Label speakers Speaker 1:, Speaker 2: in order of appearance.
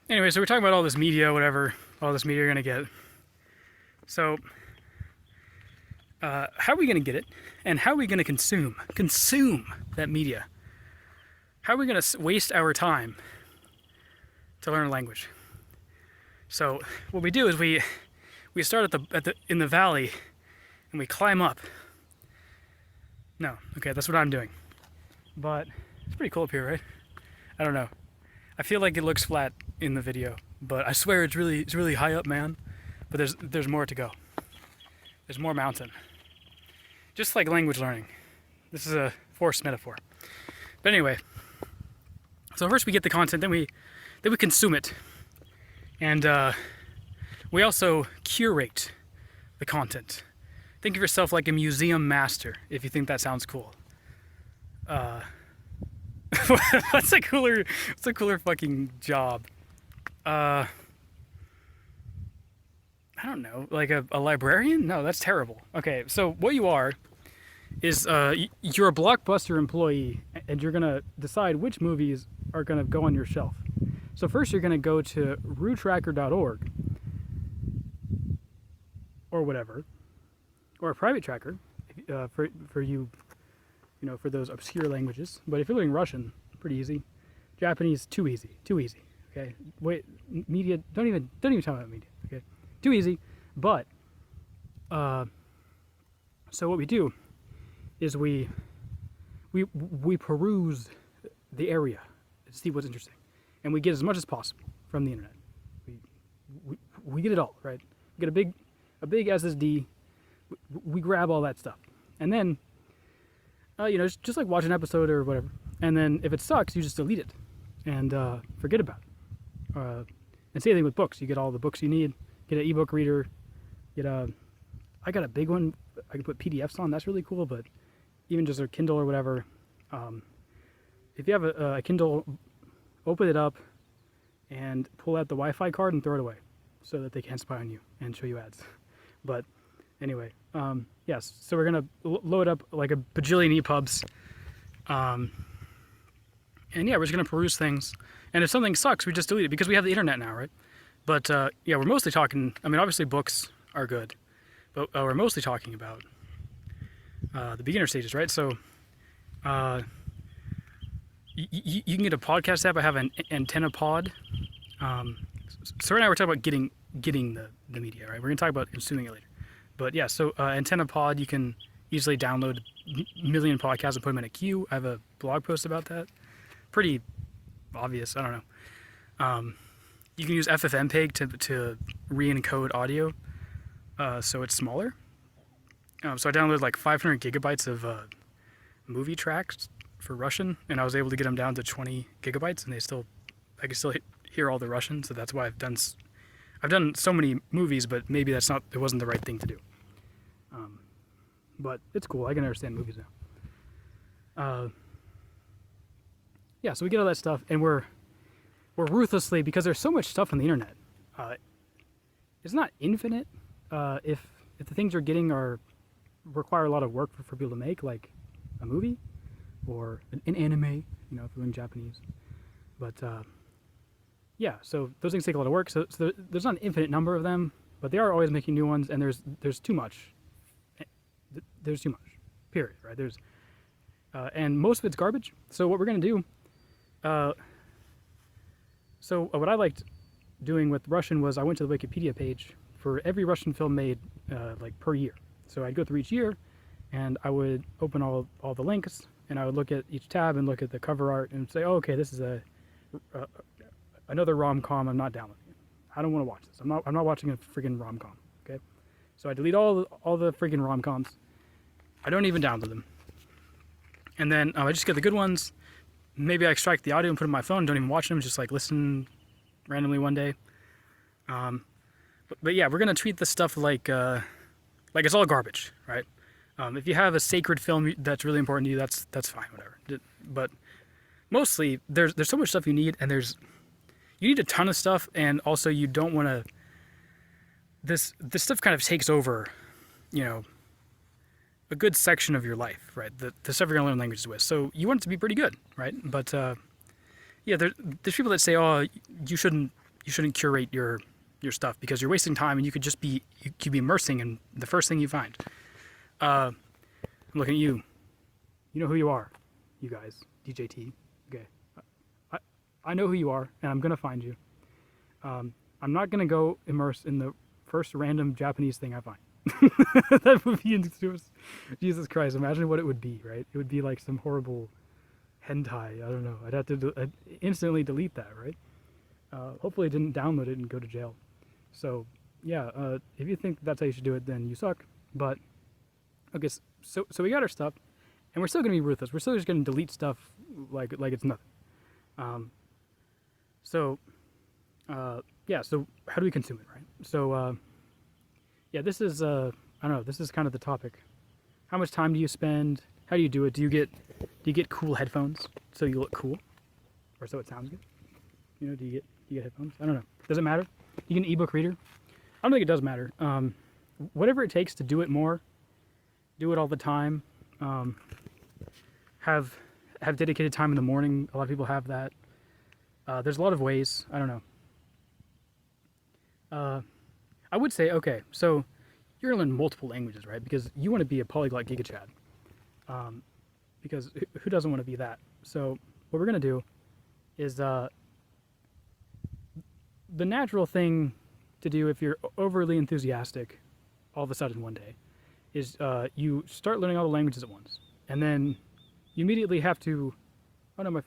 Speaker 1: Anyway, so we're talking about all this media, whatever, all this media you're gonna get. So, how are we gonna get it, and how are we gonna consume that media? How are we gonna waste our time to learn a language? So, what we do is we start in the valley, and we climb up. No, okay, that's what I'm doing. But it's pretty cool up here, right? I don't know. I feel like it looks flat in the video, but I swear it's really high up, man. But there's more to go. There's more mountain. Just like language learning. This is a forced metaphor. But anyway, so first we get the content, then we consume it, and we also curate the content. Think of yourself like a museum master, if you think that sounds cool. What's a cooler fucking job? I don't know, like a librarian? No, that's terrible. Okay, so what you are is you're a Blockbuster employee, and you're gonna decide which movies are gonna go on your shelf. So first you're gonna go to rootracker.org or whatever, or a private tracker for you know, for those obscure languages. But if you're learning Russian, pretty easy. Japanese, too easy. Okay, wait, media. Don't even talk about media. Okay, too easy. But so what we do is we peruse the area to see what's interesting, and we get as much as possible from the internet. We get it all, right? We get a big SSD. We grab all that stuff, and then you know, just like watch an episode or whatever. And then if it sucks, you just delete it and forget about it. And same thing with books. You get all the books you need. Get an ebook reader. I got a big one I can put PDFs on. That's really cool. But even just a Kindle or whatever. If you have a Kindle, open it up and pull out the Wi-Fi card and throw it away so that they can't spy on you and show you ads. But anyway, yes, so we're gonna load up like a bajillion EPUBs, and yeah, we're just gonna peruse things, and if something sucks, we just delete it because we have the internet now, right? But yeah, we're mostly talking, I mean, obviously books are good, but we're mostly talking about the beginner stages, right? So you can get a podcast app. I have an Antenna Pod. So right now we're talking about getting the media, right? We're gonna talk about consuming it later. But yeah, so Antenna Pod, you can easily download a million podcasts and put them in a queue. I have a blog post about that. Pretty obvious, I don't know. You can use FFmpeg to re-encode audio, so it's smaller. So I downloaded like 500 gigabytes of movie tracks for Russian, and I was able to get them down to 20 gigabytes, and I can still hear all the Russian, so that's why I've done so many movies, but maybe it wasn't the right thing to do. But it's cool. I can understand movies now. Yeah, so we get all that stuff, and we're ruthlessly, because there's so much stuff on the internet. It's not infinite. If the things you're getting require a lot of work for people to make, like a movie or an anime, you know, if you're in Japanese. But yeah, so those things take a lot of work. So there's not an infinite number of them, but they are always making new ones, and there's too much. There's too much. Period. Right? And most of it's garbage. So what we're gonna do. So what I liked doing with Russian was I went to the Wikipedia page for every Russian film made, like per year. So I'd go through each year, and I would open all the links, and I would look at each tab and look at the cover art and say, oh, okay, this is another rom-com. I'm not downloading it. I don't want to watch this. I'm not watching a friggin' rom-com. Okay, so I delete all the friggin' rom-coms. I don't even download them, and then I just get the good ones. Maybe I extract the audio and put it in my phone. Don't even watch them. Just like listen randomly one day. But yeah, we're gonna treat this stuff like it's all garbage, right? If you have a sacred film that's really important to you, that's fine, whatever. But mostly, there's so much stuff you need, and you need a ton of stuff, and also you don't want to. This stuff kind of takes over, you know, a good section of your life, right? The stuff you're gonna learn languages with. So you want it to be pretty good, right? But yeah, there's people that say, oh, you shouldn't you shouldn't curate your stuff because you're wasting time and you could be immersing in the first thing you find. I'm looking at you. You know who you are, you guys. DJT. Okay. I know who you are, and I'm gonna find you. I'm not gonna go immerse in the first random Japanese thing I find. That would be Jesus Christ. Imagine what it would be, right? It would be like some horrible hentai. I don't know. I'd have to I'd instantly delete that, right? Hopefully I didn't download it and go to jail. So yeah, if you think that's how you should do it, then you suck. But okay, so we got our stuff, and we're still gonna be ruthless. We're still just gonna delete stuff like it's nothing. Yeah. So how do we consume it, right? So yeah, this is I don't know. This is kind of the topic. How much time do you spend? How do you do it? Do you get cool headphones so you look cool, or so it sounds good? You know, do you get headphones? I don't know. Does it matter? You get an ebook reader? I don't think it does matter. Whatever it takes to do it more, do it all the time. Have dedicated time in the morning. A lot of people have that. There's a lot of ways. I don't know. I would say, okay, so you're gonna learn multiple languages, right? Because you want to be a polyglot Giga Chad. Because who doesn't want to be that? So what we're gonna do is the natural thing to do if you're overly enthusiastic all of a sudden one day is you start learning all the languages at once, and then you immediately have to. Oh no, my phone.